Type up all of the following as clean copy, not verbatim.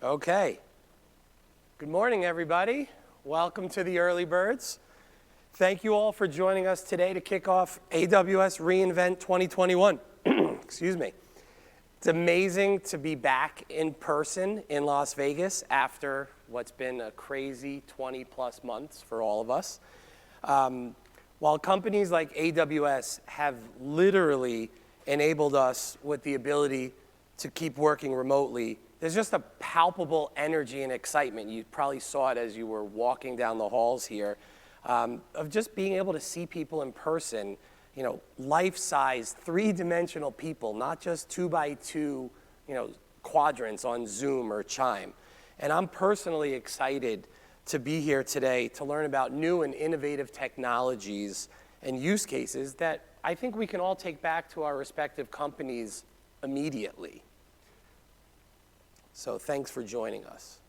Okay. Good morning, everybody. Welcome to the Early Birds. Thank you all for joining us today to kick off AWS reInvent 2021. Excuse me. It's amazing to be back in person in Las Vegas after what's been a crazy 20-plus months for all of us. While companies like AWS have literally enabled us with the ability to keep working remotely, there's just a palpable energy and excitement. You probably saw it as you were walking down the halls here, of just being able to see people in person, you know, life-size, three-dimensional people, not just 2x2, quadrants on Zoom or Chime. And I'm personally excited to be here today to learn about new and innovative technologies and use cases that I think we can all take back to our respective companies immediately. So thanks for joining us.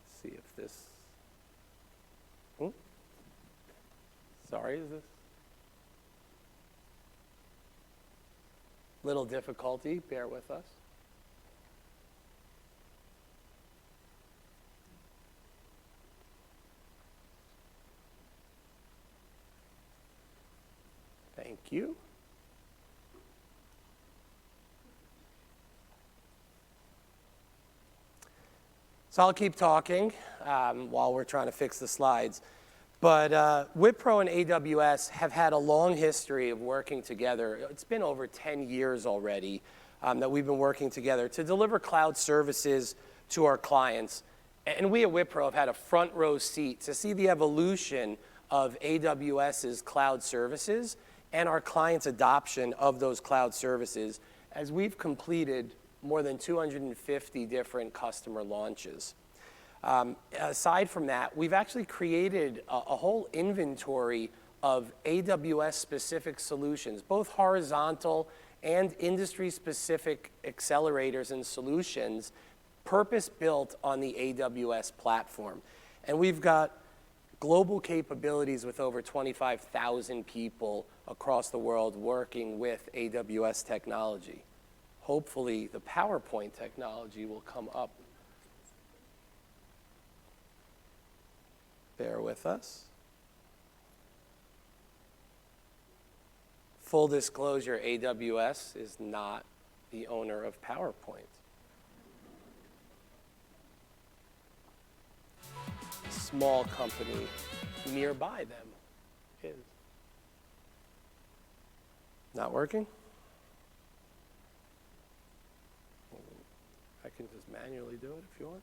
Let's see if this, sorry, is this? Little difficulty, bear with us. Thank you. So I'll keep talking while we're trying to fix the slides. But Wipro and AWS have had a long history of working together. It's been over 10 years already that we've been working together to deliver cloud services to our clients. And we at Wipro have had a front row seat to see the evolution of AWS's cloud services and our clients' adoption of those cloud services as we've completed more than 250 different customer launches. Aside from that, we've actually created a whole inventory of AWS-specific solutions, both horizontal and industry-specific accelerators and solutions purpose-built on the AWS platform. And we've got global capabilities with over 25,000 people across the world working with AWS technology. Hopefully, the PowerPoint technology will come up. Bear with us. Full disclosure, AWS is not the owner of PowerPoint. A small company nearby them is. Not working? I can just manually do it if you want.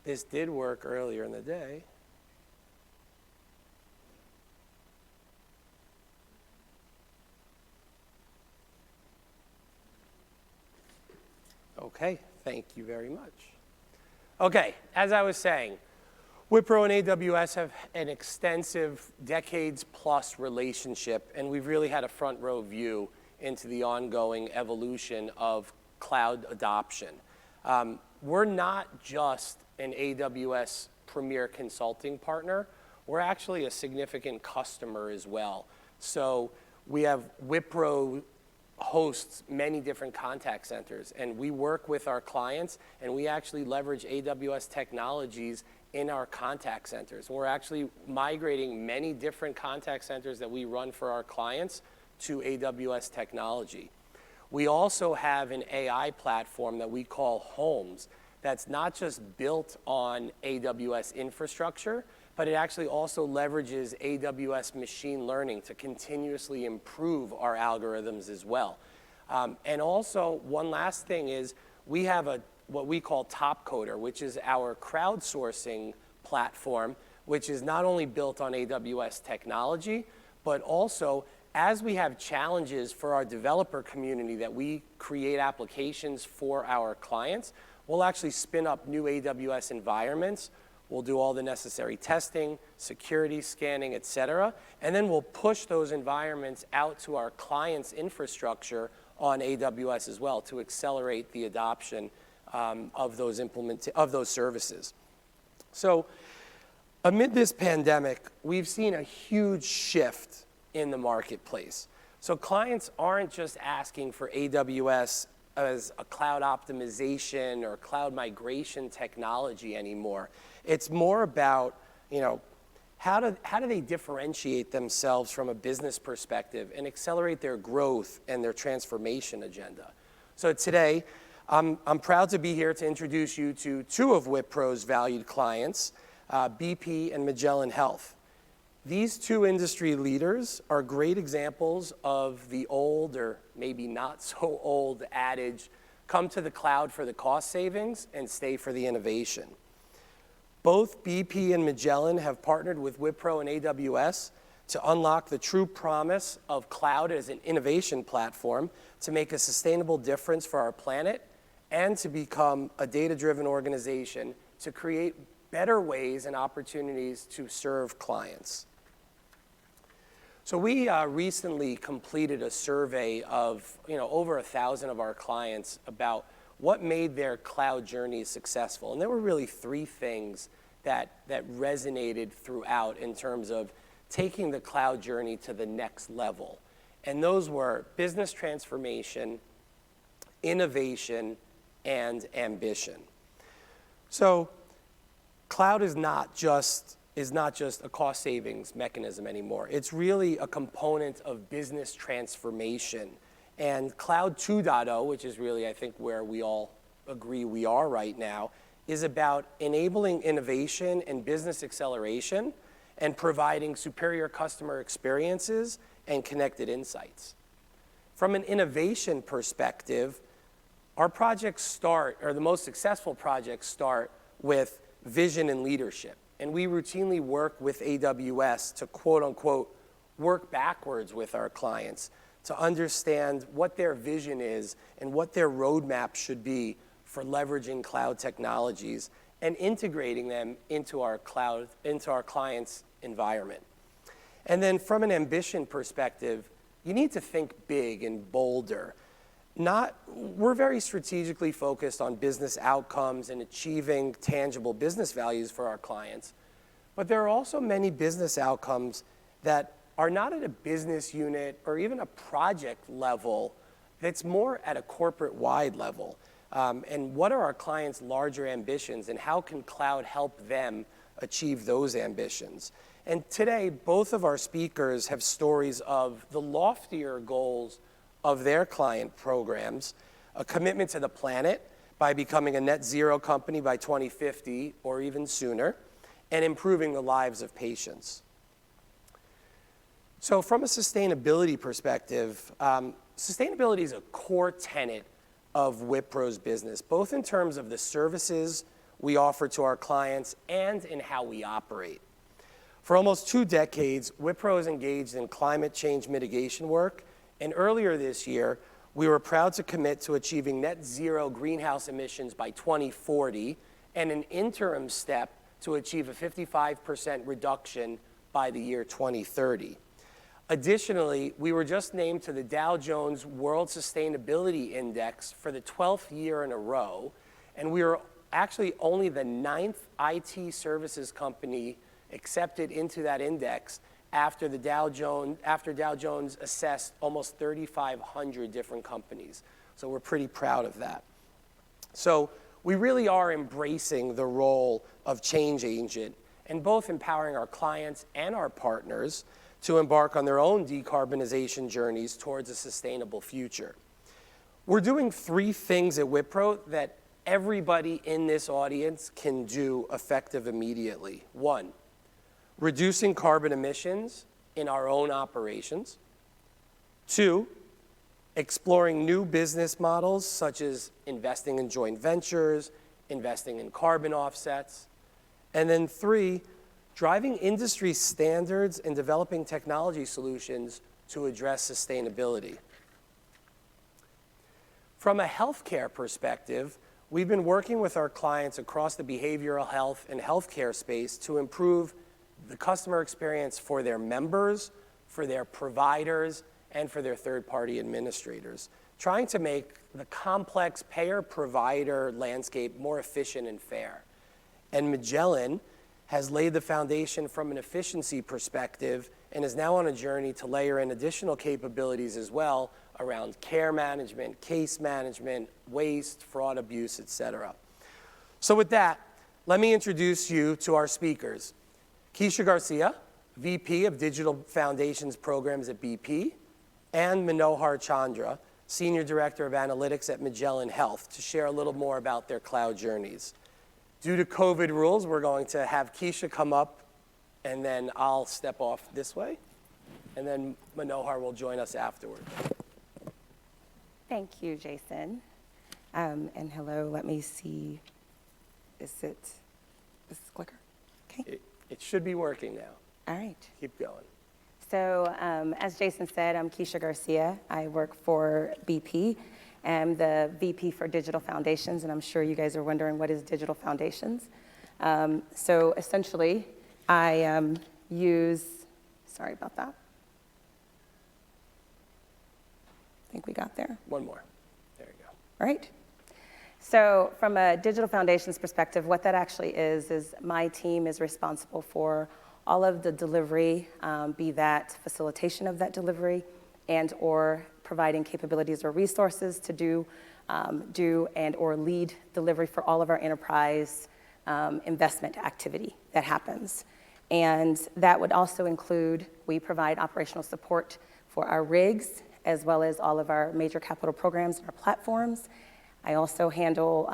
This did work earlier in the day. Okay, thank you very much. Okay, as I was saying, Wipro and AWS have an extensive decades-plus relationship, and we've really had a front row view into the ongoing evolution of cloud adoption. We're not just an AWS premier consulting partner. We're actually a significant customer as well. So we have Wipro hosts many different contact centers, and we work with our clients, and we actually leverage AWS technologies in our contact centers. We're actually migrating many different contact centers that we run for our clients to AWS technology. We also have an AI platform that we call Homes that's not just built on AWS infrastructure, but it actually also leverages AWS machine learning to continuously improve our algorithms as well. And also, one last thing is we have what we call Topcoder, which is our crowdsourcing platform, which is not only built on AWS technology, but also as we have challenges for our developer community that we create applications for our clients, we'll actually spin up new AWS environments. We'll do all the necessary testing, security scanning, et cetera, and then we'll push those environments out to our clients' infrastructure on AWS as well to accelerate the adoption of those services. So Amid this pandemic, we've seen a huge shift in the marketplace. So clients aren't just asking for AWS as a cloud optimization or cloud migration technology anymore. It's more about, how do they differentiate themselves from a business perspective and accelerate their growth and their transformation agenda. So today, I'm proud to be here to introduce you to two of Wipro's valued clients, BP and Magellan Health. These two industry leaders are great examples of the old, or maybe not so old, adage, come to the cloud for the cost savings and stay for the innovation. Both BP and Magellan have partnered with Wipro and AWS to unlock the true promise of cloud as an innovation platform to make a sustainable difference for our planet and to become a data-driven organization to create better ways and opportunities to serve clients. So we recently completed a survey of over 1,000 of our clients about what made their cloud journeys successful. And there were really three things that resonated throughout in terms of taking the cloud journey to the next level. And those were business transformation, innovation, and ambition. So cloud is not just a cost savings mechanism anymore. It's really a component of business transformation. And Cloud 2.0, which is really, I think, where we all agree we are right now, is about enabling innovation and business acceleration and providing superior customer experiences and connected insights. From an innovation perspective, our projects start, or the most successful projects start with vision and leadership. And we routinely work with AWS to quote unquote work backwards with our clients to understand what their vision is and what their roadmap should be for leveraging cloud technologies and integrating them into our client's environment. And then from an ambition perspective, you need to think big and bolder. We're very strategically focused on business outcomes and achieving tangible business values for our clients. But there are also many business outcomes that are not at a business unit or even a project level, that's more at a corporate-wide level. And what are our clients' larger ambitions, and how can cloud help them achieve those ambitions? And today, both of our speakers have stories of the loftier goals of their client programs, a commitment to the planet by becoming a net zero company by 2050 or even sooner, and improving the lives of patients. So from a sustainability perspective, sustainability is a core tenet of Wipro's business, both in terms of the services we offer to our clients and in how we operate. For almost 2 decades, Wipro is engaged in climate change mitigation work. And earlier this year, we were proud to commit to achieving net zero greenhouse emissions by 2040 and an interim step to achieve a 55% reduction by the year 2030. Additionally, we were just named to the Dow Jones World Sustainability Index for the 12th year in a row, and we were actually only the 9th IT services company accepted into that index after Dow Jones assessed almost 3,500 different companies. So we're pretty proud of that. So we really are embracing the role of change agent and both empowering our clients and our partners to embark on their own decarbonization journeys towards a sustainable future. We're doing 3 things at Wipro that everybody in this audience can do effective immediately. 1, reducing carbon emissions in our own operations. 2, exploring new business models such as investing in joint ventures, investing in carbon offsets. And then 3, driving industry standards and developing technology solutions to address sustainability. From a healthcare perspective, we've been working with our clients across the behavioral health and healthcare space to improve the customer experience for their members, for their providers, and for their third-party administrators, trying to make the complex payer-provider landscape more efficient and fair. And Magellan has laid the foundation from an efficiency perspective and is now on a journey to layer in additional capabilities as well around care management, case management, waste, fraud, abuse, et cetera. So with that, let me introduce you to our speakers. Keisha Garcia, VP of Digital Foundations Programs at BP, and Manohar Chandra, Senior Director of Analytics at Magellan Health, to share a little more about their cloud journeys. Due to COVID rules, we're going to have Keisha come up, and then I'll step off this way, and then Manohar will join us afterward. Thank you, Jason. And hello, let me see, is this clicker? Okay. It should be working now. All right. Keep going. So as Jason said, I'm Keisha Garcia. I work for BP. I'm the VP for Digital Foundations, and I'm sure you guys are wondering what is Digital Foundations. So essentially, I sorry about that. I think we got there. One more. There you go. All right. So from a Digital Foundations perspective, what that actually is my team is responsible for all of the delivery, be that facilitation of that delivery and or providing capabilities or resources to do and or lead delivery for all of our enterprise investment activity that happens. And that would also include, we provide operational support for our rigs, as well as all of our major capital programs and our platforms. I also handle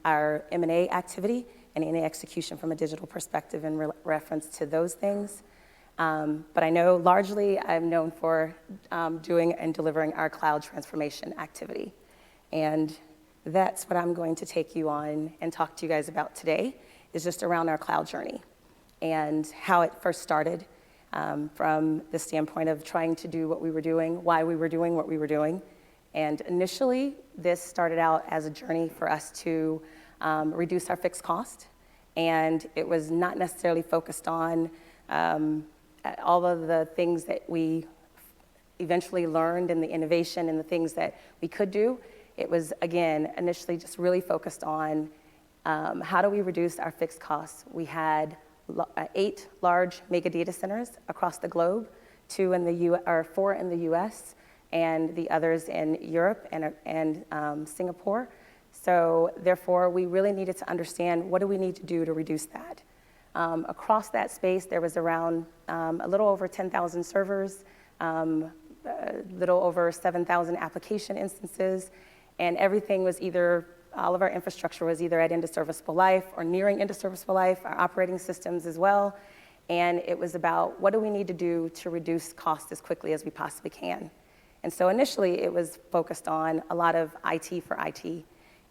our M&A activity and any execution from a digital perspective in reference to those things. But I know largely I'm known for doing and delivering our cloud transformation activity. And that's what I'm going to take you on and talk to you guys about today, is just around our cloud journey and how it first started from the standpoint of trying to do what we were doing, why we were doing what we were doing. And initially, this started out as a journey for us to reduce our fixed cost. And it was not necessarily focused on all of the things that we eventually learned and the innovation and the things that we could do. It was, again, initially just really focused on how do we reduce our fixed costs. We had 8 large mega data centers across the globe, 4 in the US, and the others in Europe and Singapore. So therefore, we really needed to understand what do we need to do to reduce that. Across that space, there was around a little over 10,000 servers, a little over 7,000 application instances, and everything was all of our infrastructure was either at end of serviceable life or nearing end of serviceable life, our operating systems as well. And it was about what do we need to do to reduce costs as quickly as we possibly can. And so initially, it was focused on a lot of IT for IT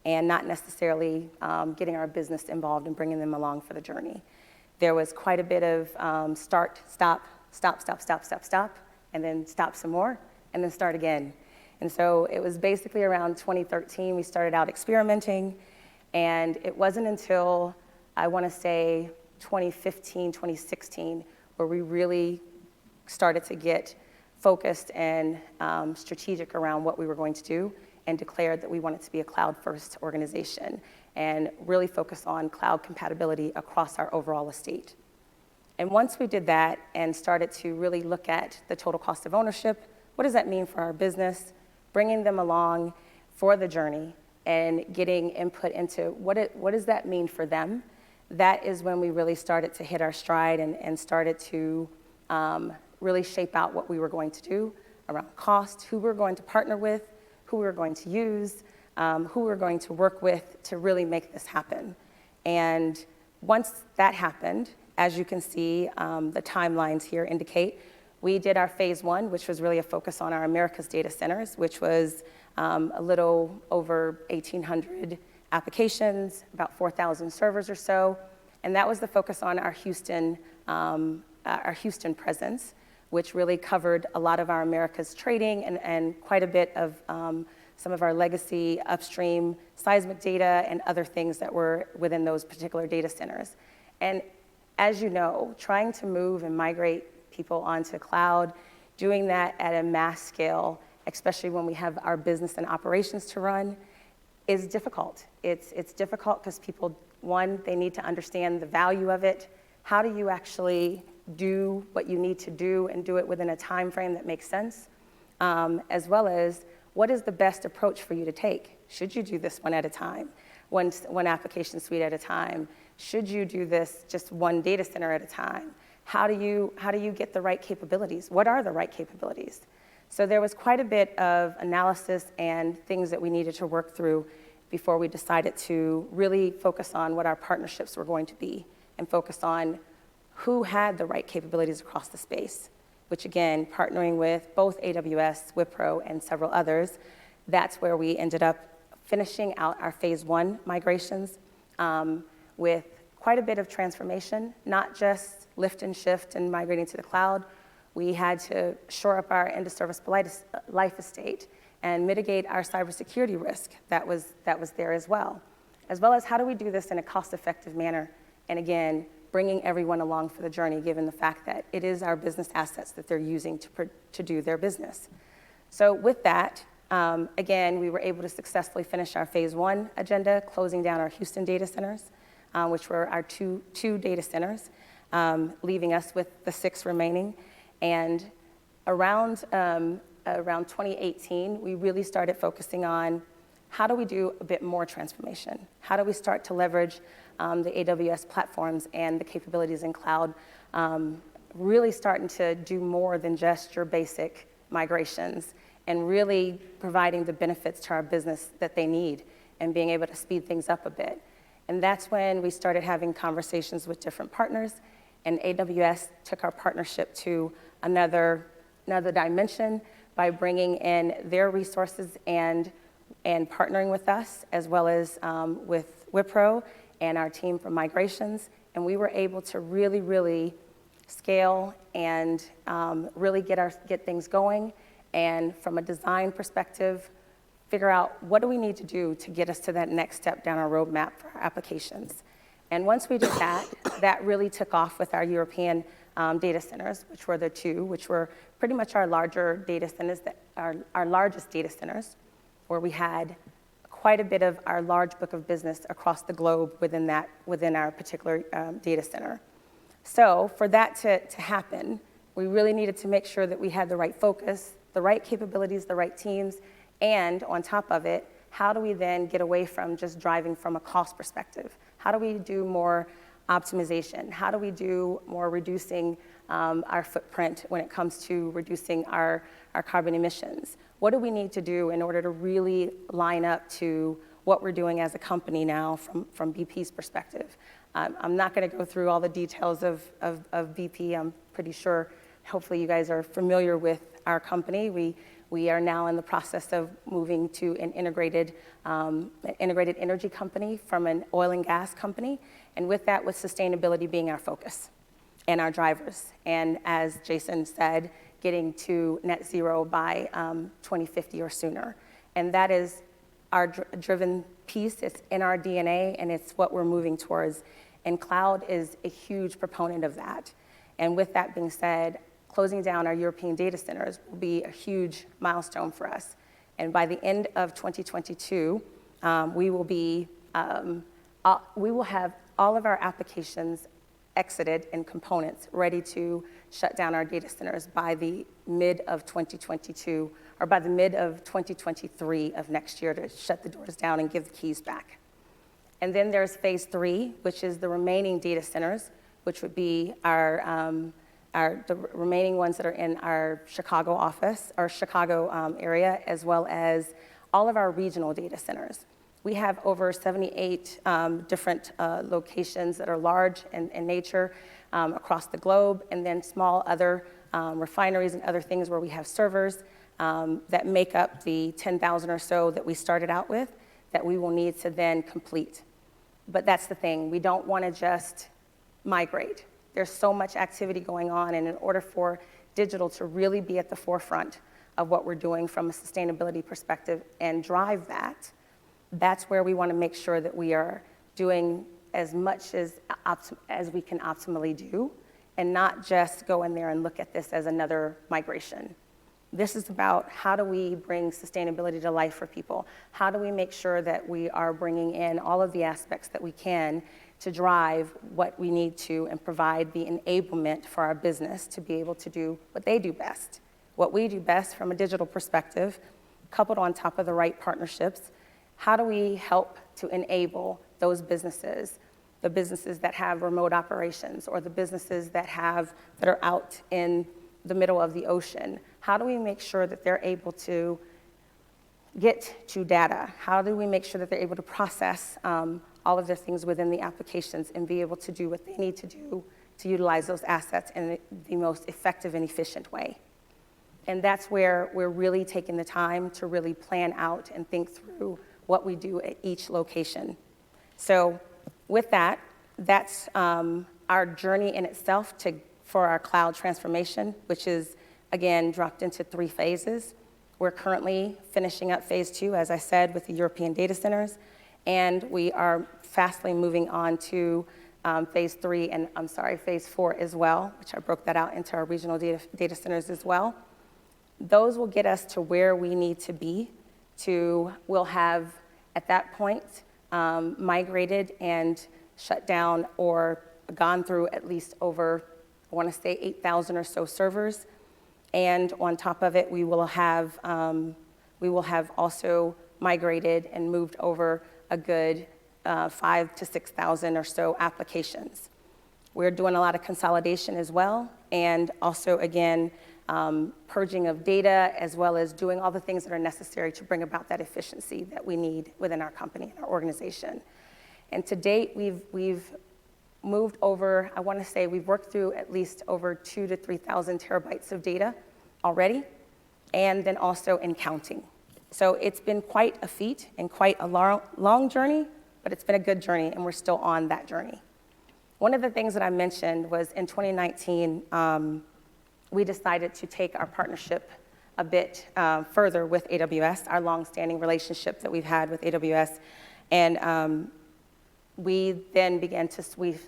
and not necessarily getting our business involved and bringing them along for the journey. There was quite a bit of start, stop, and then stop some more, and then start again. And so it was basically around 2013, we started out experimenting, and it wasn't until, I want to say, 2015, 2016, where we really started to get focused and strategic around what we were going to do and declared that we wanted to be a cloud-first organization and really focus on cloud compatibility across our overall estate. And once we did that and started to really look at the total cost of ownership, what does that mean for our business, bringing them along for the journey and getting input into what does that mean for them, that is when we really started to hit our stride and started to really shape out what we were going to do around cost, who we were going to partner with, who we were going to use, who we were going to work with to really make this happen. And once that happened, as you can see, the timelines here indicate, we did our phase 1, which was really a focus on our Americas data centers, which was a little over 1,800 applications, about 4,000 servers or so. And that was the focus on our Houston presence, which really covered a lot of our Americas trading and quite a bit of some of our legacy upstream seismic data and other things that were within those particular data centers. And as you know, trying to move and migrate people onto cloud, doing that at a mass scale, especially when we have our business and operations to run, is difficult. It's difficult because people, one, they need to understand the value of it, how do you actually do what you need to do and do it within a time frame that makes sense, as well as what is the best approach for you to take? Should you do this one at a time, one application suite at a time? Should you do this just one data center at a time? How do you get the right capabilities? What are the right capabilities? So there was quite a bit of analysis and things that we needed to work through before we decided to really focus on what our partnerships were going to be and focus on who had the right capabilities across the space, which again, partnering with both AWS, Wipro, and several others, that's where we ended up finishing out our phase 1 migrations with quite a bit of transformation, not just lift and shift and migrating to the cloud. We had to shore up our end of service life estate and mitigate our cybersecurity risk that was there as well as how do we do this in a cost-effective manner, and again, bringing everyone along for the journey, given the fact that it is our business assets that they're using to do their business. So with that, again, we were able to successfully finish our phase 1 agenda, closing down our Houston data centers, which were our two data centers, leaving us with the 6 remaining. And around 2018, we really started focusing on how do we do a bit more transformation? How do we start to leverage the AWS platforms and the capabilities in cloud, really starting to do more than just your basic migrations and really providing the benefits to our business that they need and being able to speed things up a bit. And that's when we started having conversations with different partners, and AWS took our partnership to another dimension by bringing in their resources and partnering with us, as well as with Wipro and our team for migrations. And we were able to really, really scale and really get things going. And from a design perspective, figure out what do we need to do to get us to that next step down our roadmap for our applications. And once we did that, that really took off with our European data centers, which were the 2, which were pretty much our larger data centers, our largest data centers, where we had quite a bit of our large book of business across the globe within our particular data center. So for that to happen, we really needed to make sure that we had the right focus, the right capabilities, the right teams, and on top of it, how do we then get away from just driving from a cost perspective? How do we do more optimization? How do we do more reducing our footprint when it comes to reducing our carbon emissions? What do we need to do in order to really line up to what we're doing as a company now from BP's perspective? I'm not going to go through all the details of BP. I'm pretty sure, hopefully you guys are familiar with our company. We are now in the process of moving to an integrated energy company from an oil and gas company, and with that, with sustainability being our focus and our drivers. And as Jason said, getting to net zero by 2050 or sooner. And that is our driven piece. It's in our DNA, and it's what we're moving towards. And cloud is a huge proponent of that. And with that being said, closing down our European data centers will be a huge milestone for us. And by the end of 2022, we will have all of our applications exited and components ready to shut down our data centers by the mid of 2022, or by the mid of 2023 of next year, to shut the doors down and give the keys back. And then there's phase 3, which is the remaining data centers, which would be the remaining ones that are in our Chicago office, or Chicago area, as well as all of our regional data centers. We have over 78 different locations that are large in nature across the globe, and then small other refineries and other things where we have servers that make up the 10,000 or so that we started out with that we will need to then complete. But that's the thing, we don't want to just migrate. There's so much activity going on, and in order for digital to really be at the forefront of what we're doing from a sustainability perspective and drive that, that's where we want to make sure that we are doing as much as we can optimally do, and not just go in there and look at this as another migration. This is about how do we bring sustainability to life for people? How do we make sure that we are bringing in all of the aspects that we can to drive what we need to and provide the enablement for our business to be able to do what they do best. What we do best from a digital perspective, coupled on top of the right partnerships, how do we help to enable those businesses, the businesses that have remote operations or the businesses that are out in the middle of the ocean? How do we make sure that they're able to get to data? How do we make sure that they're able to process all of their things within the applications and be able to do what they need to do to utilize those assets in the most effective and efficient way? And that's where we're really taking the time to really plan out and think through what we do at each location. So with that, that's our journey in itself for our cloud transformation, which is, again, dropped into 3 phases. We're currently finishing up phase 2, as I said, with the European data centers, and we are fastly moving on to phase 4 as well, which I broke that out into our regional data centers as well. Those will get us to where we need to be we'll have, at that point, migrated and shut down or gone through at least over, I want to say 8,000 or so servers. And on top of it, we will have also migrated and moved over a good 5,000 to 6,000 or so applications. We're doing a lot of consolidation as well, and also, again, purging of data, as well as doing all the things that are necessary to bring about that efficiency that we need within our company and our organization. And to date, we've moved over, I want to say we've worked through at least over 2,000 to 3,000 terabytes of data already, and then also in counting. So it's been quite a feat and quite a long journey, but it's been a good journey, and we're still on that journey. One of the things that I mentioned was in 2019, we decided to take our partnership a bit further with AWS, our long-standing relationship that we've had with AWS. And we then began we're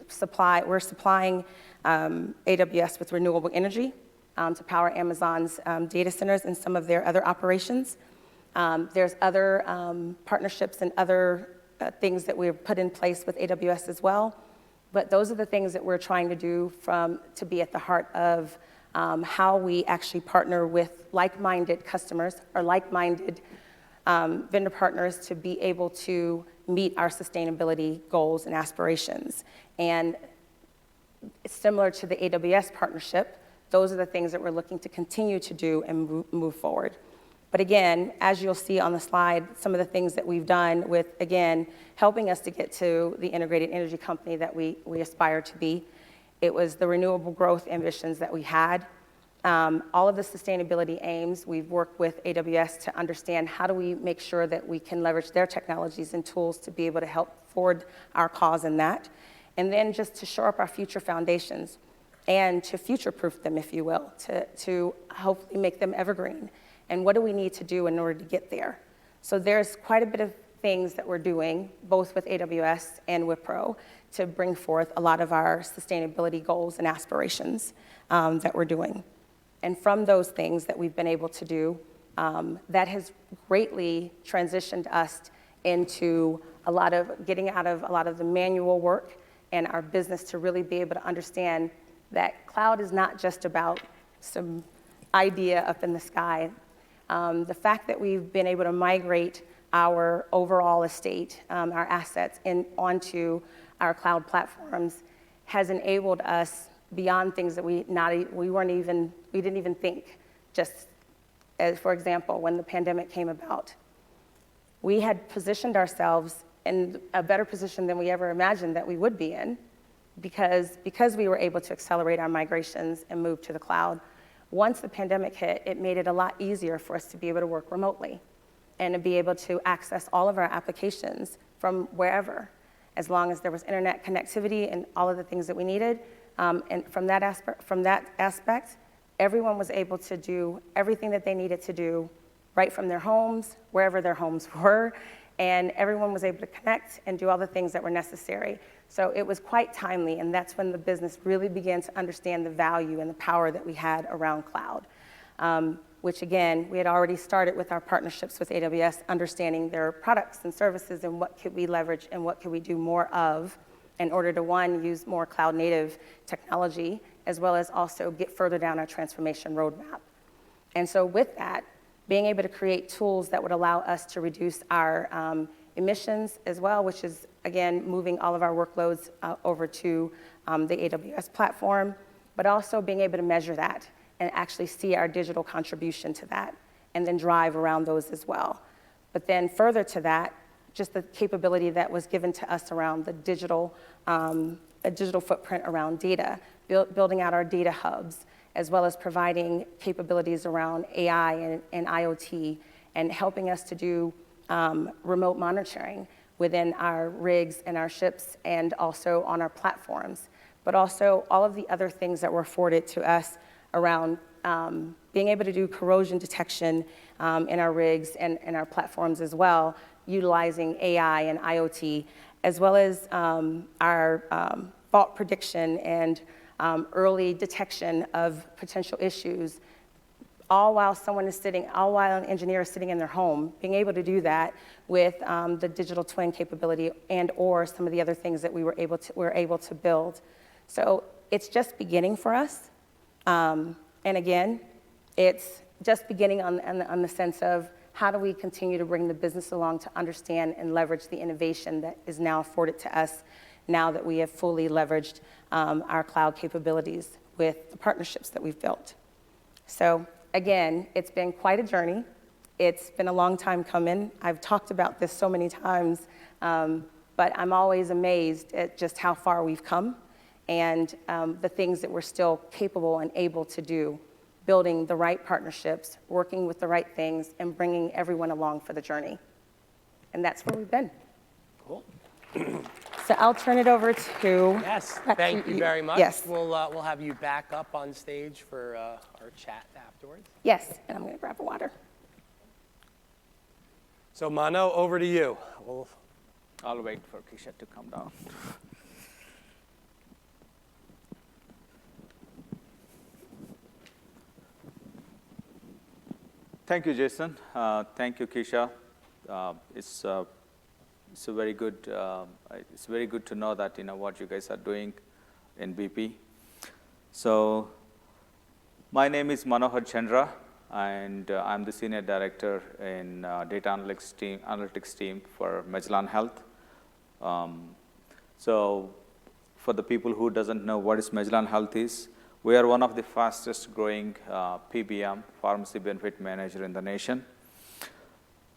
supplying AWS with renewable energy to power Amazon's data centers and some of their other operations. There's other partnerships and other things that we've put in place with AWS as well. But those are the things that we're trying to do to be at the heart of how we actually partner with like-minded customers or like-minded vendor partners to be able to meet our sustainability goals and aspirations. And similar to the AWS partnership, those are the things that we're looking to continue to do and move forward. But again, as you'll see on the slide, some of the things that we've done with, again, helping us to get to the integrated energy company that we aspire to be. It was the renewable growth ambitions that we had. All of the sustainability aims, we've worked with AWS to understand how do we make sure that we can leverage their technologies and tools to be able to help forward our cause in that. And then just to shore up our future foundations and to future-proof them, if you will, to hopefully make them evergreen. And what do we need to do in order to get there? So there's quite a bit of things that we're doing, both with AWS and Wipro, to bring forth a lot of our sustainability goals and aspirations that we're doing. And from those things that we've been able to do, that has greatly transitioned us into getting out of a lot of the manual work and our business to really be able to understand that cloud is not just about some idea up in the sky. The fact that we've been able to migrate our overall estate, our assets, onto our cloud platforms has enabled us beyond things that we didn't even think. Just as, for example, when the pandemic came about, we had positioned ourselves in a better position than we ever imagined that we would be in, because we were able to accelerate our migrations and move to the cloud. Once the pandemic hit, it made it a lot easier for us to be able to work remotely and to be able to access all of our applications from wherever, as long as there was internet connectivity and all of the things that we needed. And from that aspect, everyone was able to do everything that they needed to do right from their homes, wherever their homes were, and everyone was able to connect and do all the things that were necessary. So it was quite timely, and that's when the business really began to understand the value and the power that we had around cloud, which again, we had already started with our partnerships with AWS, understanding their products and services and what could we leverage and what could we do more of in order to, one, use more cloud native technology, as well as also get further down our transformation roadmap. And so with that, being able to create tools that would allow us to reduce our emissions as well, which is, again, moving all of our workloads over to the AWS platform, but also being able to measure that and actually see our digital contribution to that, and then drive around those as well. But then further to that, just the capability that was given to us around the digital, a digital footprint around data, building out our data hubs, as well as providing capabilities around AI and IoT, and helping us to do remote monitoring within our rigs and our ships, and also on our platforms. But also all of the other things that were afforded to us around being able to do corrosion detection in our rigs and our platforms as well, utilizing AI and IoT, as well as our fault prediction and early detection of potential issues, all while an engineer is sitting in their home, being able to do that with the digital twin capability and/or some of the other things that we were able to build. So it's just beginning for us. And again, it's just beginning on the sense of how do we continue to bring the business along to understand and leverage the innovation that is now afforded to us now that we have fully leveraged our cloud capabilities with the partnerships that we've built. So again, it's been quite a journey. It's been a long time coming. I've talked about this so many times, but I'm always amazed at just how far we've come and the things that we're still capable and able to do, building the right partnerships, working with the right things, and bringing everyone along for the journey. And that's where we've been. Cool. So I'll turn it over to... Yes, thank you very much. Yes. We'll have you back up on stage for our chat afterwards. Yes, and I'm going to grab a water. So Mano, over to you. I'll wait for Keisha to come down. Thank you, Jason. Thank you, Keisha. It's very good to know that what you guys are doing in BP. So, my name is Manohar Chandra, and I'm the senior director in data analytics team for Magellan Health. So, for the people who doesn't know what is Magellan Health is, we are one of the fastest growing PBM, pharmacy benefit manager in the nation.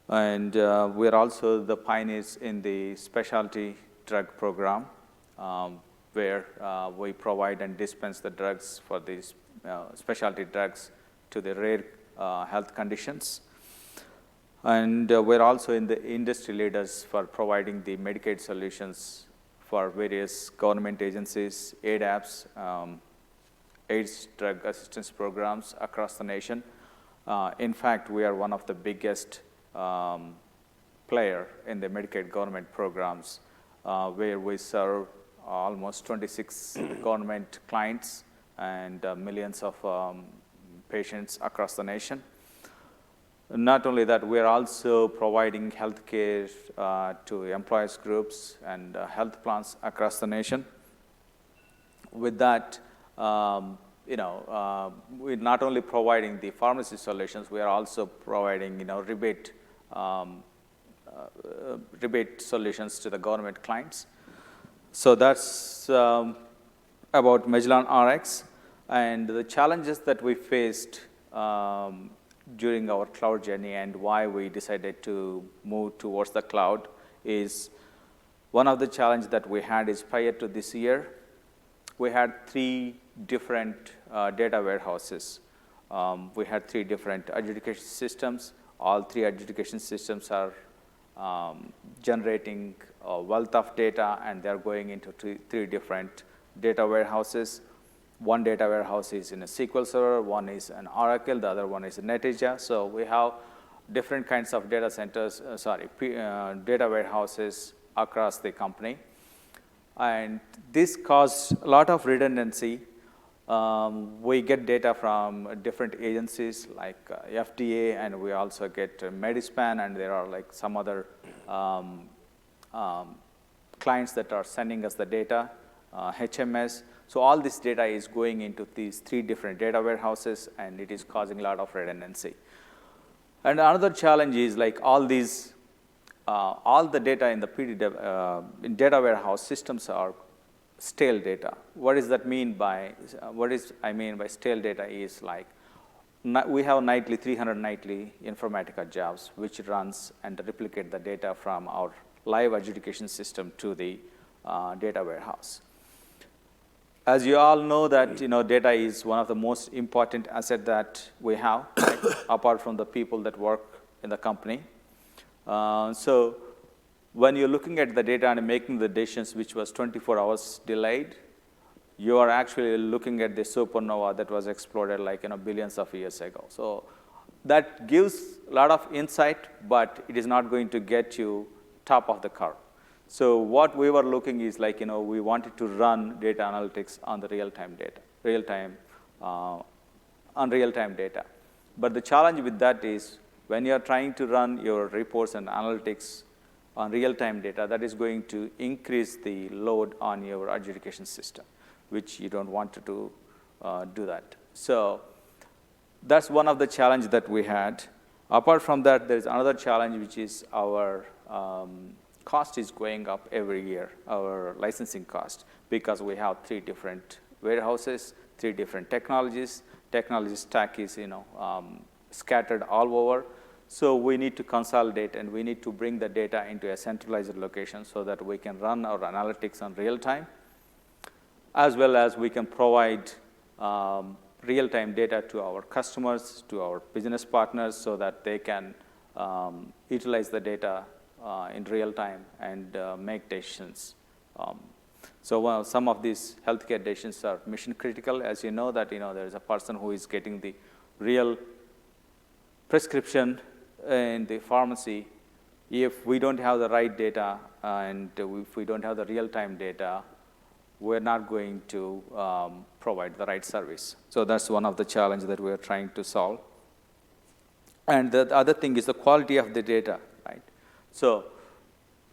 And we are also the pioneers in the specialty drug program, where we provide and dispense the drugs for these specialty drugs to the rare health conditions. And we're also in the industry leaders for providing the Medicaid solutions for various government agencies, ADAPs, AIDS drug assistance programs across the nation. In fact, we are one of the biggest player in the Medicaid government programs, where we serve almost 26 government clients and millions of patients across the nation. Not only that, we are also providing health care to employees groups and health plans across the nation. With that, we're not only providing the pharmacy solutions, we are also providing, rebate solutions to the government clients. So that's about Magellan Rx, and the challenges that we faced during our cloud journey and why we decided to move towards the cloud is one of the challenges that we had is prior to this year, we had 3 different data warehouses. We had 3 different adjudication systems. All 3 adjudication systems are generating a wealth of data, and they're going into 3 different data warehouses. One data warehouse is in a SQL Server, one is an Oracle, the other one is a Netezza. So we have different kinds of data centers, data warehouses across the company. And this caused a lot of redundancy. We get data from different agencies like FDA, and we also get Medispan, and there are like some other clients that are sending us the data, HMS. So all this data is going into these 3 different data warehouses, and it is causing a lot of redundancy. And another challenge is like all the data in the in data warehouse systems are stale data. What does that mean by, I mean by stale data is like, we have 300 nightly Informatica jobs, which runs and replicate the data from our live adjudication system to the data warehouse. As you all know that, data is one of the most important asset that we have, right? Apart from the people that work in the company. So when you're looking at the data and making the decisions, which was 24 hours delayed, you are actually looking at the supernova that was exploded like billions of years ago. So that gives a lot of insight, but it is not going to get you top of the curve. So what we were looking is like, we wanted to run data analytics on the real-time data, on real-time data. But the challenge with that is when you're trying to run your reports and analytics on real-time data, that is going to increase the load on your adjudication system, which you don't want to do that. So that's one of the challenges that we had. Apart from that, there is another challenge, which is our cost is going up every year, our licensing cost, because we have 3 different warehouses, 3 different technologies. Technology stack is scattered all over. So we need to consolidate, and we need to bring the data into a centralized location so that we can run our analytics on real time, as well as we can provide real-time data to our customers, to our business partners, so that they can utilize the data in real time and make decisions. So some of these healthcare decisions are mission critical. As you know that there is a person who is getting the real prescription in the pharmacy. If we don't have the right data and if we don't have the real-time data, we're not going to provide the right service. So that's one of the challenges that we're trying to solve. And the other thing is the quality of the data, right? So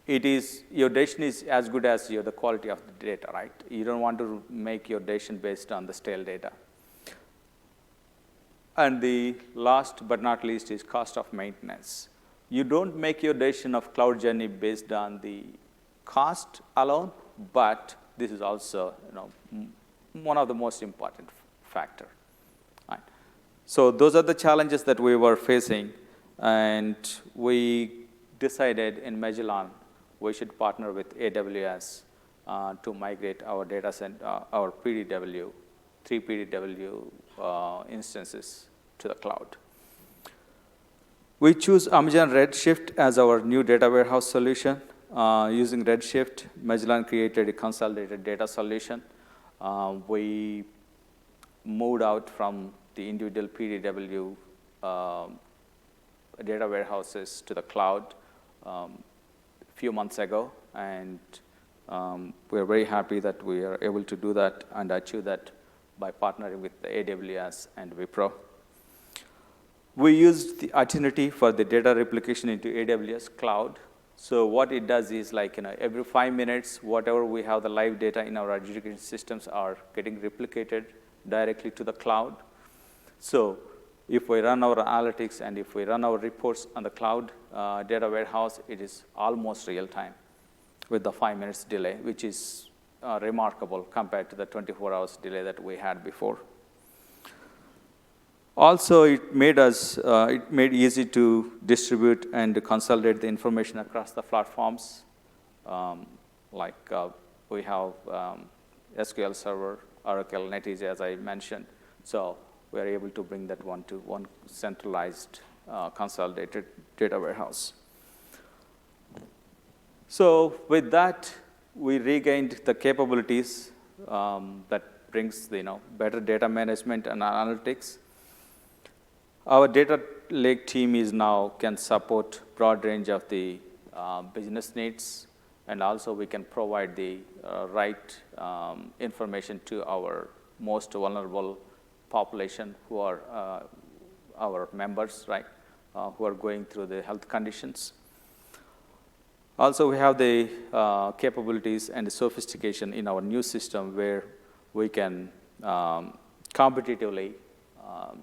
it is, your decision is as good as the quality of the data, right? You don't want to make your decision based on the stale data. And the last but not least is cost of maintenance. You don't make your decision of cloud journey based on the cost alone, but this is also one of the most important factor. Right. So those are the challenges that we were facing, and we decided in Magellan we should partner with AWS to migrate our data center, our PDW, 3 PDW instances to the cloud. We choose Amazon Redshift as our new data warehouse solution. Using Redshift, Magellan created a consolidated data solution. We moved out from the individual PDW data warehouses to the cloud a few months ago, and we're very happy that we are able to do that and achieve that by partnering with the AWS and Wipro. We used the Identity for the data replication into AWS cloud. So what it does is like, every 5 minutes, whatever we have the live data in our adjudication systems are getting replicated directly to the cloud. So if we run our analytics and if we run our reports on the cloud data warehouse, it is almost real time with the 5 minutes delay, which is remarkable compared to the 24 hours delay that we had before. Also, it made easy to distribute and consolidate the information across the platforms. We have SQL Server, Oracle, NetEase, as I mentioned. So we are able to bring that one to one centralized, consolidated data warehouse. So with that, we regained the capabilities that brings better data management and analytics. Our data lake team can support broad range of the business needs, and also we can provide the right information to our most vulnerable population, who are our members, right, who are going through the health conditions. Also, we have the capabilities and the sophistication in our new system where we can competitively,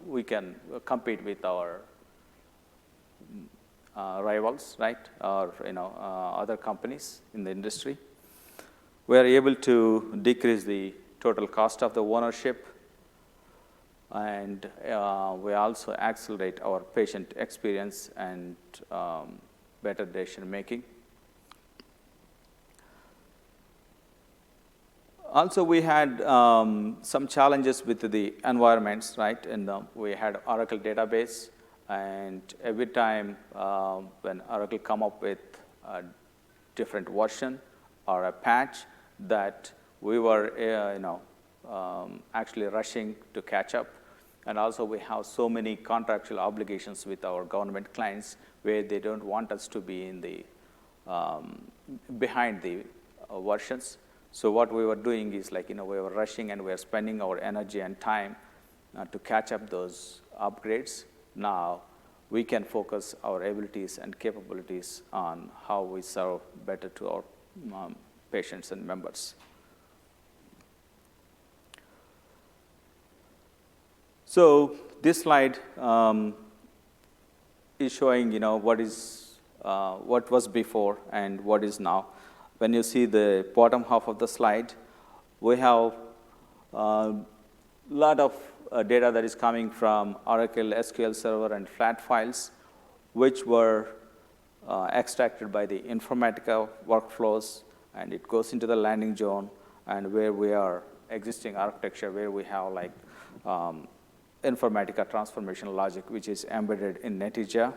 we can compete with our rivals, right, or other companies in the industry. We are able to decrease the total cost of the ownership, and we also accelerate our patient experience and better decision making. Also, we had some challenges with the environments, right? And we had Oracle database, and every time when Oracle come up with a different version or a patch, that we were, actually rushing to catch up. And also, we have so many contractual obligations with our government clients where they don't want us to be in the behind the versions. So what we were doing is we were rushing and we were spending our energy and time to catch up those upgrades. Now we can focus our abilities and capabilities on how we serve better to our patients and members. So this slide is showing, what was before and what is now. When you see the bottom half of the slide, we have a lot of data that is coming from Oracle SQL Server and flat files, which were extracted by the Informatica workflows, and it goes into the landing zone, and where we are existing architecture, where we have Informatica transformation logic, which is embedded in Netezza,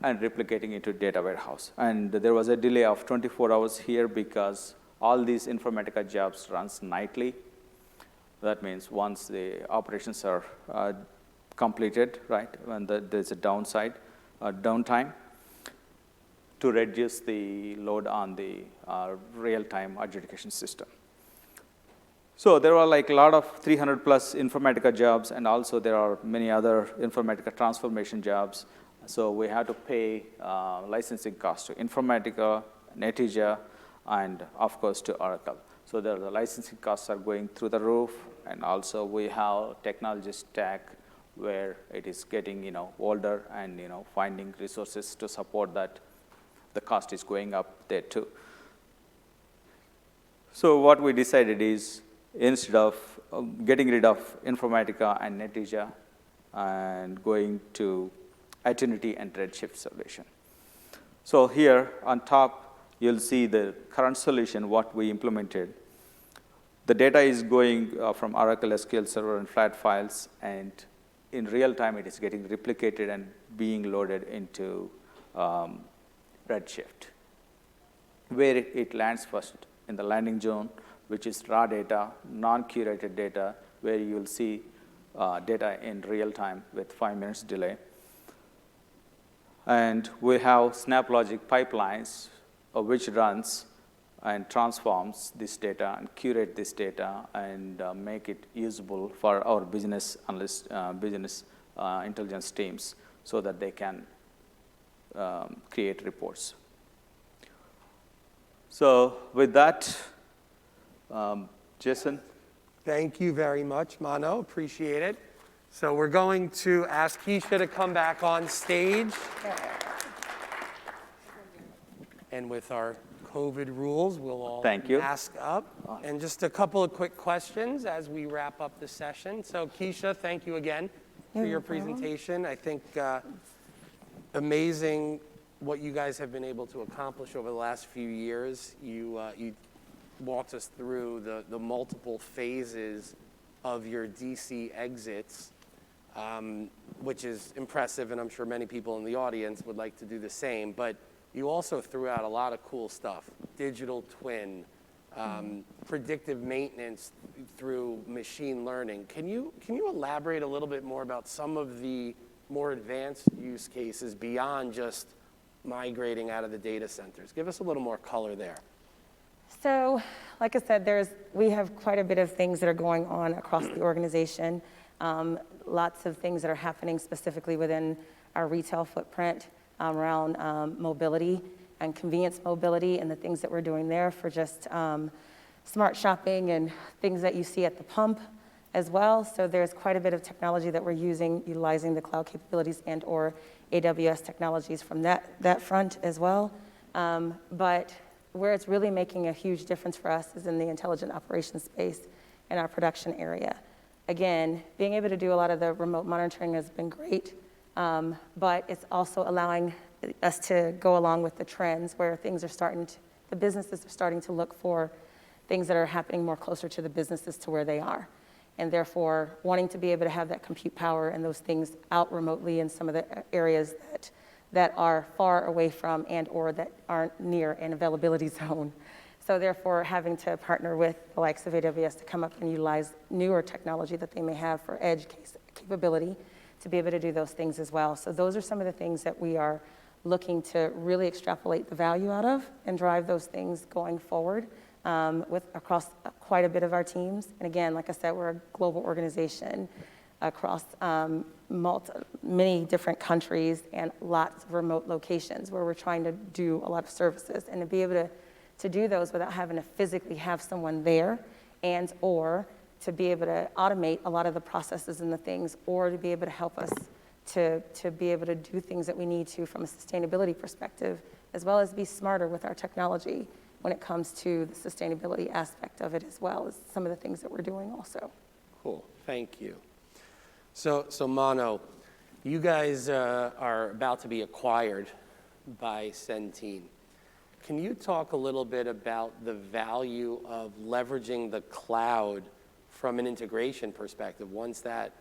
and replicating into data warehouse. And there was a delay of 24 hours here because all these Informatica jobs runs nightly. That means once the operations are completed, right, when there's a downtime, to reduce the load on the real-time adjudication system. So there are a lot of 300 plus Informatica jobs, and also there are many other Informatica transformation jobs. So we have to pay licensing costs to Informatica, Netezza, and of course to Oracle. So the licensing costs are going through the roof, and also we have technology stack where it is getting older, and finding resources to support that. The cost is going up there too. So what we decided is, instead of getting rid of Informatica and Netezza and going to Attunity and Redshift solution. So here on top, you'll see the current solution, what we implemented. The data is going from Oracle SQL Server and flat files, and in real time, it is getting replicated and being loaded into Redshift, where it lands first in the landing zone, which is raw data, non-curated data, where you will see data in real time with 5 minutes delay. And we have SnapLogic pipelines, which runs and transforms this data and curate this data and make it usable for our business analyst, business intelligence teams, so that they can create reports. So with that, Jason. Thank you very much, Mano. Appreciate it. So we're going to ask Keisha to come back on stage. And with our COVID rules, we'll all mask up. And just a couple of quick questions as we wrap up the session. So Keisha, thank you again for your presentation. I think amazing what you guys have been able to accomplish over the last few years. You walked us through the multiple phases of your DC exits, which is impressive, and I'm sure many people in the audience would like to do the same. But you also threw out a lot of cool stuff: digital twin, predictive maintenance through machine learning. Can you elaborate a little bit more about some of the more advanced use cases beyond just migrating out of the data centers? Give us a little more color there. So, like I said, we have quite a bit of things that are going on across the organization. Lots of things that are happening specifically within our retail footprint. around mobility and convenience mobility and the things that we're doing there for just smart shopping and things that you see at the pump as well. So there's quite a bit of technology that we're using, utilizing the cloud capabilities and or AWS technologies from that front as well. But where it's really making a huge difference for us is in the intelligent operations space in our production area. Again, being able to do a lot of the remote monitoring has been great, but it's also allowing us to go along with the trends where things are the businesses are starting to look for things that are happening more closer to the businesses to where they are. And therefore, wanting to be able to have that compute power and those things out remotely in some of the areas that are far away from and or that aren't near an availability zone. So therefore, having to partner with the likes of AWS to come up and utilize newer technology that they may have for edge capability to be able to do those things as well. So those are some of the things that we are looking to really extrapolate the value out of and drive those things going forward across quite a bit of our teams. And again, like I said, we're a global organization across many different countries and lots of remote locations where we're trying to do a lot of services. And to be able to do those without having to physically have someone there and or to be able to automate a lot of the processes and the things, or to be able to help us to be able to do things that we need to from a sustainability perspective, as well as be smarter with our technology when it comes to the sustainability aspect of it, as well as some of the things that we're doing also. Cool, thank you. So Mano, you guys are about to be acquired by Centene. Can you talk a little bit about the value of leveraging the cloud from an integration perspective once that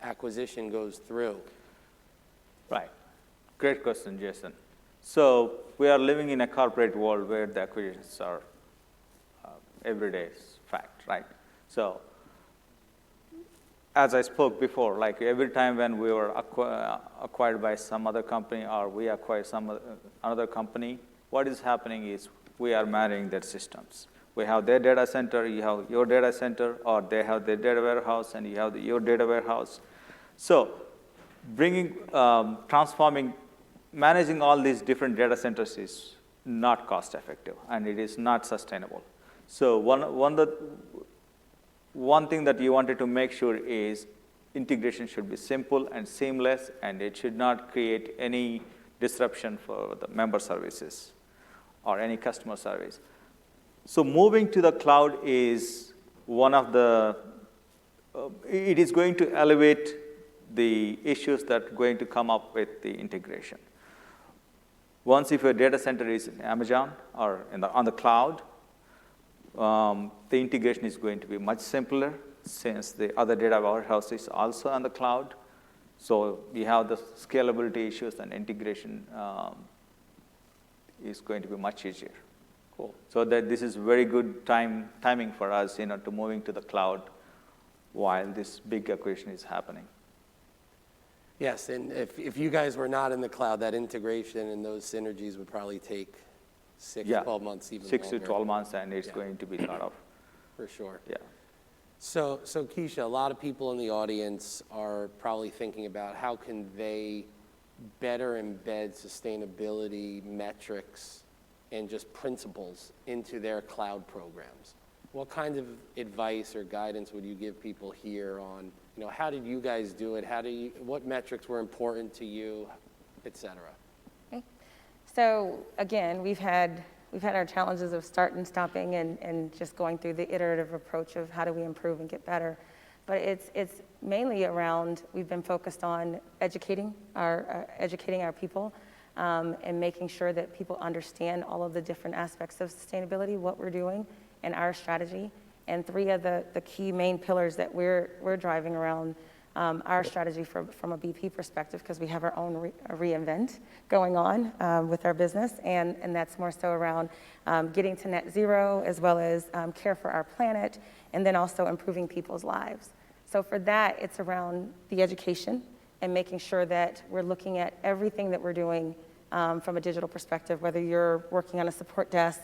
acquisition goes through? Right. Great question, Jason. So we are living in a corporate world where the acquisitions are everyday fact, right? So as I spoke before, like every time when we were acquired by some other company or we acquire another company, what is happening is we are marrying their systems. We have their data center, you have your data center, or they have their data warehouse and you have your data warehouse. So managing all these different data centers is not cost effective and it is not sustainable. So one thing that you wanted to make sure is integration should be simple and seamless, and it should not create any disruption for the member services or any customer service. So moving to the cloud is it is going to elevate the issues that are going to come up with the integration. Once if your data center is in Amazon or on the cloud, the integration is going to be much simpler since the other data warehouse is also on the cloud. So you have the scalability issues and integration is going to be much easier. Cool. So that this is very good timing for us, to moving to the cloud while this big acquisition is happening. Yes, and if you guys were not in the cloud, that integration and those synergies would probably take 12 months, even 6 longer. to 12 months, and it's going to be thought of. For sure. Yeah. So Keisha, a lot of people in the audience are probably thinking about how can they better embed sustainability metrics and just principles into their cloud programs. What kind of advice or guidance would you give people here on, how did you guys do it? What metrics were important to you, et cetera? Okay. So again, we've had our challenges of start and stopping and just going through the iterative approach of how do we improve and get better. But it's mainly around, we've been focused on educating our people and making sure that people understand all of the different aspects of sustainability, what we're doing, and our strategy. And 3 of the key main pillars that we're driving around our strategy from a BP perspective, because we have our own reinvent going on with our business, and that's more so around getting to net zero, as well as care for our planet, and then also improving people's lives. So for that, it's around the education and making sure that we're looking at everything that we're doing from a digital perspective, whether you're working on a support desk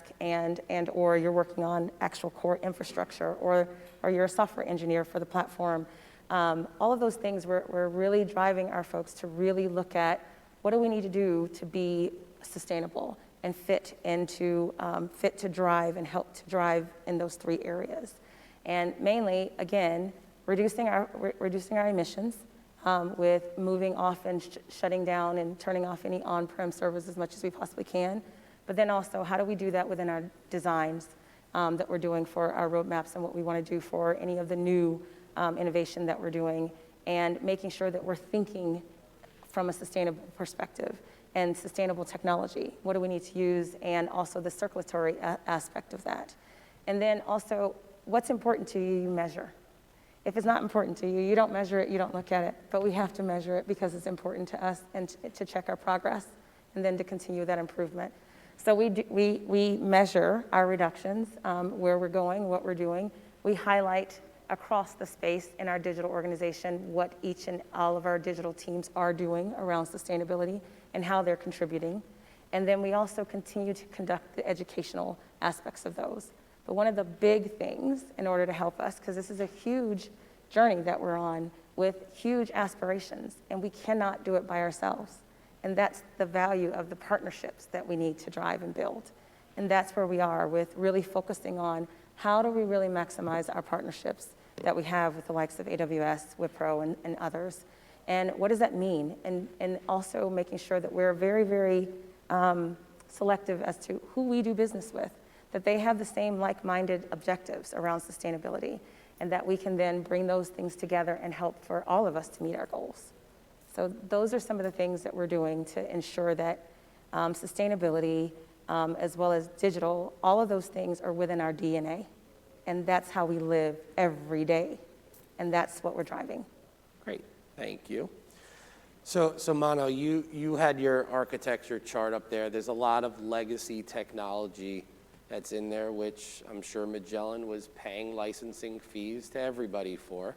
or you're working on actual core infrastructure, or you're a software engineer for the platform. All of those things, we're really driving our folks to really look at what do we need to do to be sustainable and fit to drive and help to drive in those 3 areas. And mainly, again, reducing our emissions with moving off and shutting down and turning off any on-prem servers as much as we possibly can. But then also, how do we do that within our designs that we're doing for our roadmaps and what we want to do for any of the new innovation that we're doing, and making sure that we're thinking from a sustainable perspective and sustainable technology. What do we need to use, and also the circulatory aspect of that. And then also, what's important to you, you measure. If it's not important to you, you don't measure it, you don't look at it. But we have to measure it because it's important to us, and to check our progress, and then to continue that improvement. So we measure our reductions, where we're going, what we're doing. We highlight across the space in our digital organization what each and all of our digital teams are doing around sustainability and how they're contributing. And then we also continue to conduct the educational aspects of those. But one of the big things in order to help us, because this is a huge journey that we're on with huge aspirations, and we cannot do it by ourselves. And that's the value of the partnerships that we need to drive and build. And that's where we are with really focusing on how do we really maximize our partnerships that we have with the likes of AWS, Wipro, and others. And what does that mean? And also making sure that we're very, very selective as to who we do business with, that they have the same like-minded objectives around sustainability, and that we can then bring those things together and help for all of us to meet our goals. So those are some of the things that we're doing to ensure that sustainability, as well as digital, all of those things are within our DNA. And that's how we live every day. And that's what we're driving. Great, thank you. So Mano, you had your architecture chart up there. There's a lot of legacy technology that's in there, which I'm sure Magellan was paying licensing fees to everybody for.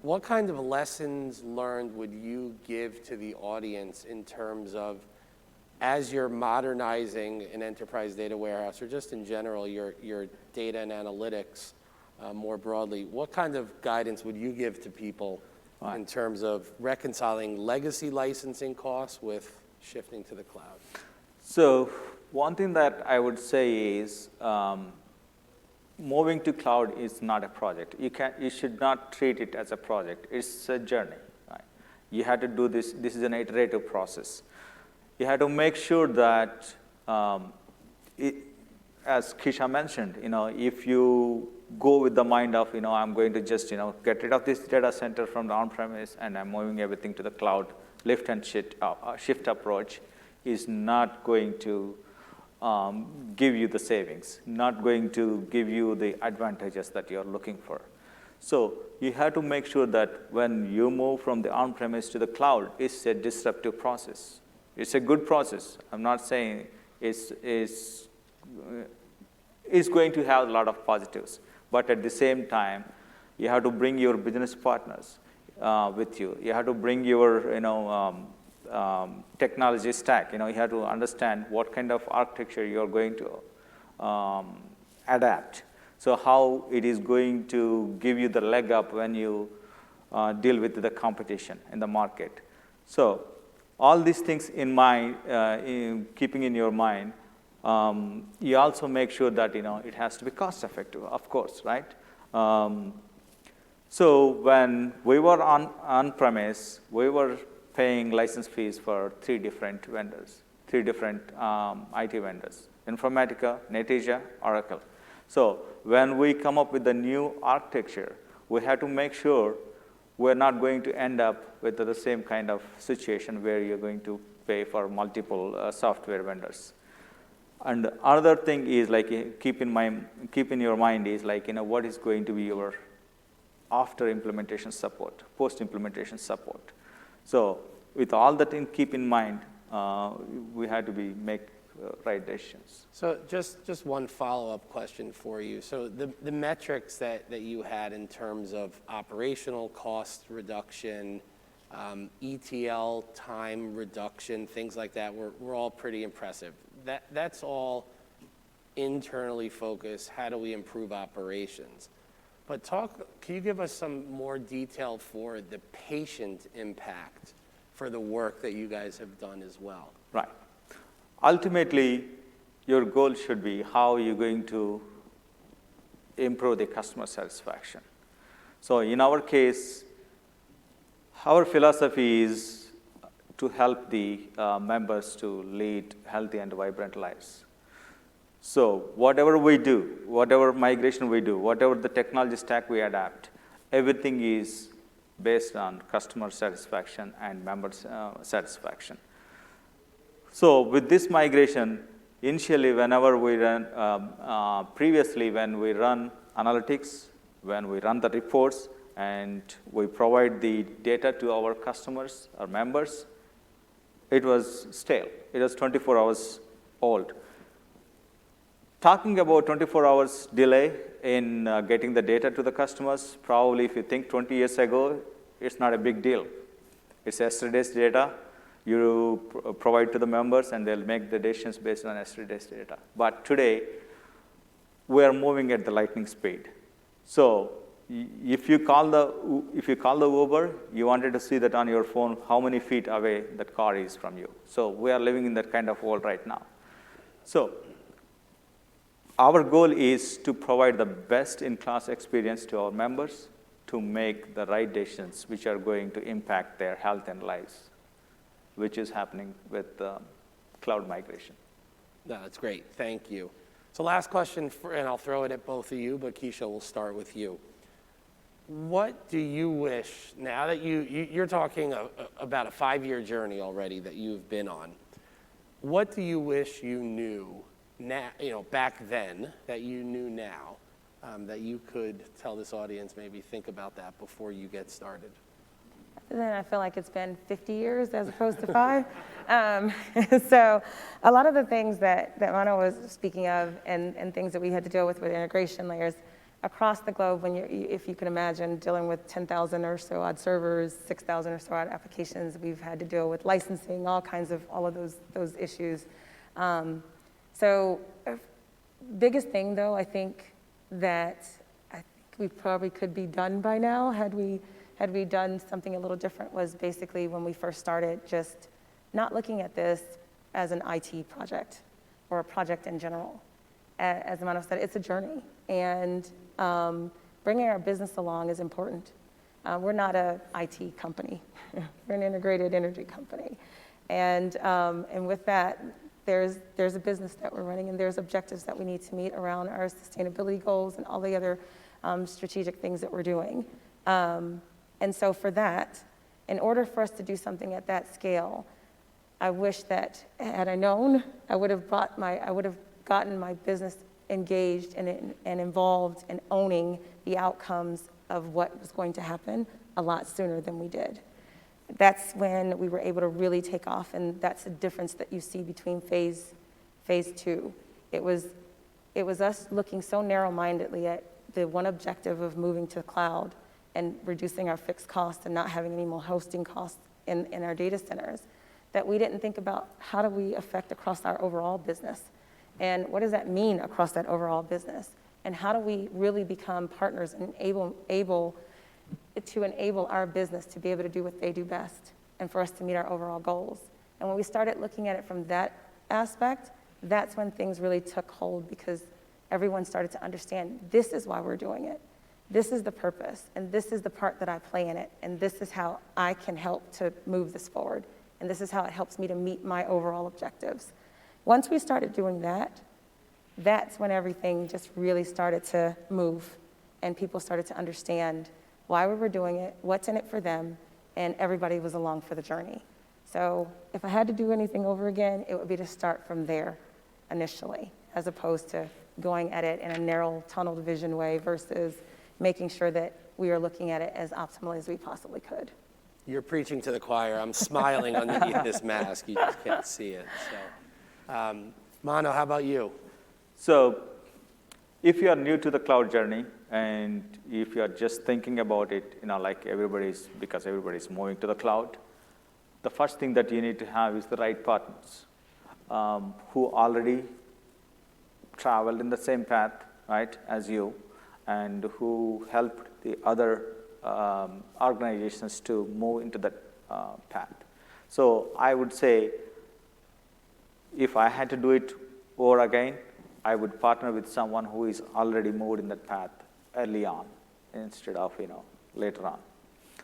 What kind of lessons learned would you give to the audience in terms of, as you're modernizing an enterprise data warehouse, or just in general, your data and analytics more broadly, what kind of guidance would you give to people in terms of reconciling legacy licensing costs with shifting to the cloud? So one thing that I would say is moving to cloud is not a project. You should not treat it as a project. It's a journey. Right? You have to do this. This is an iterative process. You have to make sure that, as Kesha mentioned, if you go with the mind of, I'm going to just, get rid of this data center from the on-premise and I'm moving everything to the cloud, lift and shift approach is not going to give you the savings, not going to give you the advantages that you're looking for. So you have to make sure that when you move from the on-premise to the cloud, it's a disruptive process. It's a good process. I'm not saying it's going to have a lot of positives. But at the same time, you have to bring your business partners with you. You have to bring your technology stack. You have to understand what kind of architecture you're going to adapt. So how it is going to give you the leg up when you deal with the competition in the market. So all these things in mind, keeping in your mind, you also make sure that it has to be cost effective, of course, right? So when we were on premise, we were paying license fees for 3 different vendors, 3 different IT vendors: Informatica, Netezza, Oracle. So when we come up with the new architecture, we have to make sure we're not going to end up with the same kind of situation where you're going to pay for multiple software vendors. And another thing is keep in your mind is what is going to be your after implementation support, post implementation support. So with all that keep in mind, we had to make right decisions. So just one follow-up question for you. So the metrics that you had in terms of operational cost reduction, ETL time reduction, things like that, were all pretty impressive. That's all internally focused. How do we improve operations? But can you give us some more detail for the patient impact for the work that you guys have done as well. Right. Ultimately, your goal should be how you're going to improve the customer satisfaction. So in our case, our philosophy is to help the members to lead healthy and vibrant lives. So whatever we do, whatever migration we do, whatever the technology stack we adapt, everything is based on customer satisfaction and members' satisfaction. So with this migration, initially whenever we run, previously when we run analytics, when we run the reports, and we provide the data to our customers, our members, it was stale. It was 24 hours old. Talking about 24 hours delay in getting the data to the customers, probably if you think 20 years ago, it's not a big deal. It's yesterday's data. You provide to the members, and they'll make the decisions based on yesterday's data. But today, we are moving at the lightning speed. So if you call the Uber, you wanted to see that on your phone how many feet away that car is from you. So we are living in that kind of world right now. So our goal is to provide the best-in-class experience to our members to make the right decisions which are going to impact their health and lives, which is happening with cloud migration. No, that's great. Thank you. So last question, and I'll throw it at both of you, but Keisha, we'll start with you. What do you wish, now that you're talking about a 5-year journey already that you've been on, what do you wish you knew now, back then that you knew now, that you could tell this audience, maybe think about that before you get started? Then I feel like it's been 50 years as opposed to 5. So a lot of the things that Mano was speaking of and things that we had to deal with integration layers across the globe, if you can imagine dealing with 10,000 or so odd servers, 6,000 or so odd applications, we've had to deal with licensing, all of those issues. So biggest thing though, I think we probably could be done by now had we done something a little different, was basically when we first started, just not looking at this as an IT project or a project in general. As Mano said, it's a journey, and bringing our business along is important. We're not a IT company. We're an integrated energy company. And with that, there's a business that we're running, and there's objectives that we need to meet around our sustainability goals and all the other strategic things that we're doing. And so for that, in order for us to do something at that scale, I wish that had I known, I would have gotten my business engaged and involved in owning the outcomes of what was going to happen a lot sooner than we did. That's when we were able to really take off, and that's the difference that you see between phase 2. It was us looking so narrow-mindedly at the one objective of moving to the cloud and reducing our fixed costs and not having any more hosting costs in our data centers, that we didn't think about how do we affect across our overall business, and what does that mean across that overall business, and how do we really become partners and able to enable our business to be able to do what they do best and for us to meet our overall goals. And when we started looking at it from that aspect, that's when things really took hold, because everyone started to understand this is why we're doing it. This is the purpose, and this is the part that I play in it, and this is how I can help to move this forward, and this is how it helps me to meet my overall objectives. Once we started doing that, that's when everything just really started to move, and people started to understand why we were doing it, what's in it for them, and everybody was along for the journey. So if I had to do anything over again, it would be to start from there initially, as opposed to going at it in a narrow tunnel vision way versus making sure that we are looking at it as optimally as we possibly could. You're preaching to the choir. I'm smiling underneath this mask. You just can't see it. So, Mano, how about you? So if you are new to the cloud journey, and if you are just thinking about it, like because everybody's moving to the cloud, the first thing that you need to have is the right partners who already traveled in the same path, right, as you, and who helped the other organizations to move into that path. So I would say, if I had to do it over again, I would partner with someone who is already moved in that path early on instead of, later on.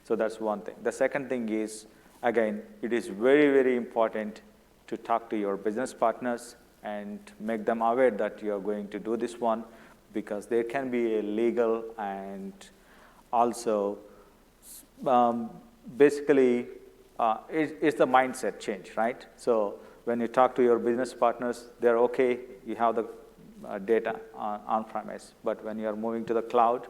So that's one thing. The second thing is, again, it is very, very important to talk to your business partners and make them aware that you're going to do this one, because there can be a legal and also basically it's the mindset change, right? So when you talk to your business partners, they're okay, you have the data on-premise, but when you're moving to the cloud,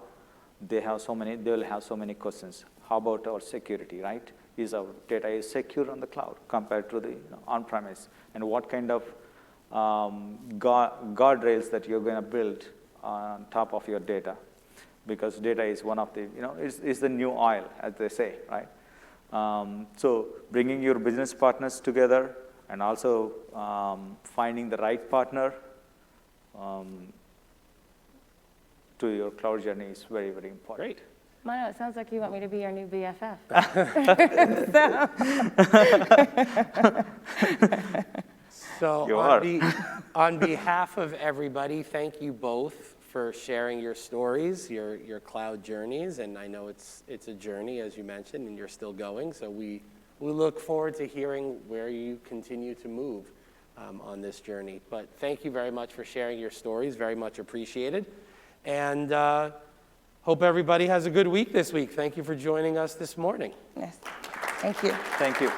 they will have so many questions. How about our security, right? Is our data is secure on the cloud compared to the on-premise? And what kind of guardrails that you're going to build on top of your data? Because data is one of the, is the new oil, as they say, right? So bringing your business partners together and also finding the right partner to your cloud journey is very, very important. Great. Mano, it sounds like you want me to be your new BFF. So You are. On behalf of everybody, thank you both for sharing your stories, your cloud journeys, and I know it's a journey, as you mentioned, and you're still going, so we look forward to hearing where you continue to move on this journey. But thank you very much for sharing your stories, very much appreciated, and hope everybody has a good week this week. Thank you for joining us this morning. Yes. Thank you. Thank you.